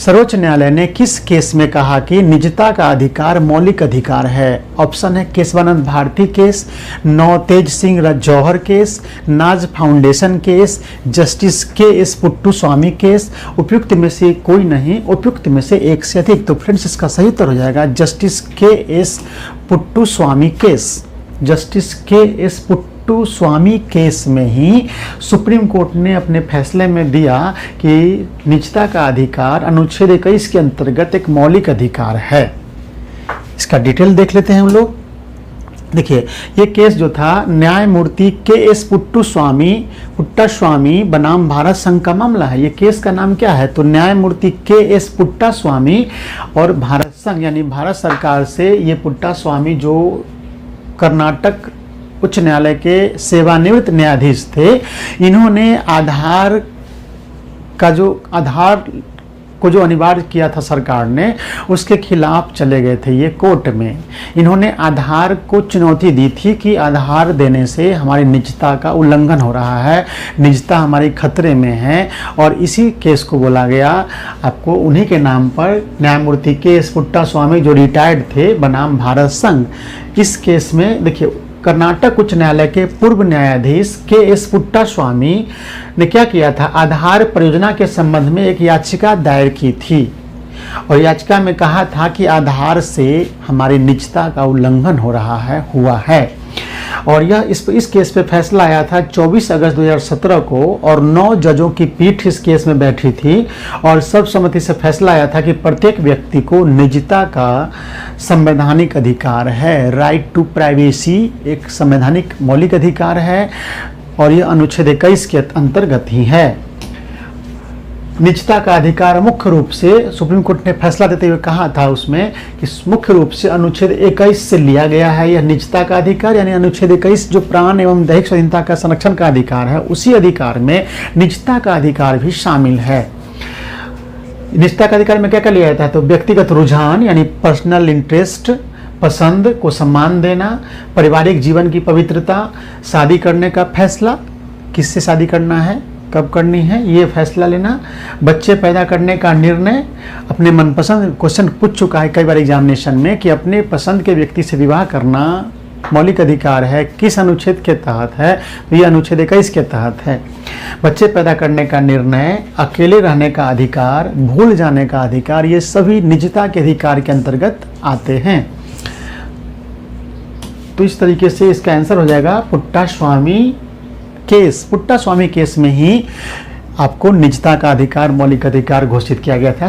सर्वोच्च न्यायालय ने किस केस में कहा कि निजता का अधिकार मौलिक अधिकार है? ऑप्शन है केशवानंद भारती केस, नवतेज सिंह जौहर केस, नाज फाउंडेशन केस, जस्टिस के एस पुट्टू स्वामी केस। उपयुक्त में से कोई नहीं, उपयुक्त में से एक से अधिक। तो फ्रेंड्स इसका सही उत्तर हो जाएगा जस्टिस के एस पुट्टू स्वामी केस। जस्टिस के एस पुट्टू स्वामी केस में ही सुप्रीम कोर्ट ने अपने फैसले में दिया कि निजता का अधिकार अनुच्छेद 21 के अंतर्गत एक मौलिक अधिकार है। इसका डिटेल देख लेते हैं हम लोग। देखिए, ये केस जो था न्यायमूर्ति के एस पुट्टा स्वामी बनाम भारत संघ का मामला है। ये केस का नाम क्या है? तो न्यायमूर्ति के एस पुट्टा स्वामी और भारत संघ यानी भारत सरकार से ये पुट्टा स्वामी जो कर्नाटक उच्च न्यायालय के सेवानिवृत्त न्यायाधीश थे, इन्होंने आधार को जो अनिवार्य किया था सरकार ने, उसके खिलाफ चले गए थे ये कोर्ट में। इन्होंने आधार को चुनौती दी थी कि आधार देने से हमारी निजता का उल्लंघन हो रहा है, निजता हमारी खतरे में है। और इसी केस को बोला गया आपको उन्हीं के नाम पर, न्यायमूर्ति के एस पुट्टा स्वामी जो रिटायर्ड थे बनाम भारत संघ। इस केस में देखिए, कर्नाटक उच्च न्यायालय के पूर्व न्यायाधीश के एस पुट्टा स्वामी ने क्या किया था? आधार परियोजना के संबंध में एक याचिका दायर की थी और याचिका में कहा था कि आधार से हमारी निजता का उल्लंघन हुआ है। और यह इस केस पे फैसला आया था 24 अगस्त 2017 को और 9 जजों की पीठ इस केस में बैठी थी और सर्वसम्मति से फैसला आया था कि प्रत्येक व्यक्ति को निजता का संवैधानिक अधिकार है। राइट टू प्राइवेसी एक संवैधानिक मौलिक अधिकार है और यह अनुच्छेद 21 के अंतर्गत ही है। निजता का अधिकार मुख्य रूप से सुप्रीम कोर्ट ने फैसला देते हुए कहा था उसमें कि मुख्य रूप से अनुच्छेद 21 से लिया गया है यह निजता का अधिकार, यानी अनुच्छेद 21 जो प्राण एवं दैहिक स्वाधीनता का संरक्षण का अधिकार है, उसी अधिकार में निजता का अधिकार भी शामिल है। निजता का अधिकार में क्या क्या लिया जाता है? तो व्यक्तिगत रुझान यानी पर्सनल इंटरेस्ट, पसंद को सम्मान देना, पारिवारिक जीवन की पवित्रता, शादी करने का फैसला, किससे शादी करना है, कब करनी है, ये फैसला लेना, बच्चे पैदा करने का निर्णय, अपने मनपसंद, क्वेश्चन पूछ चुका है कई बार एग्जामिनेशन में कि अपने पसंद के व्यक्ति से विवाह करना मौलिक अधिकार है, किस अनुच्छेद के तहत है? तो ये अनुच्छेद 21 के तहत है। बच्चे पैदा करने का निर्णय, अकेले रहने का अधिकार, भूल जाने का अधिकार, ये सभी निजता के अधिकार के अंतर्गत आते हैं। तो इस तरीके से इसका आंसर हो जाएगा पुट्टा स्वामी केस में ही आपको निजता का अधिकार मौलिक अधिकार घोषित किया गया था।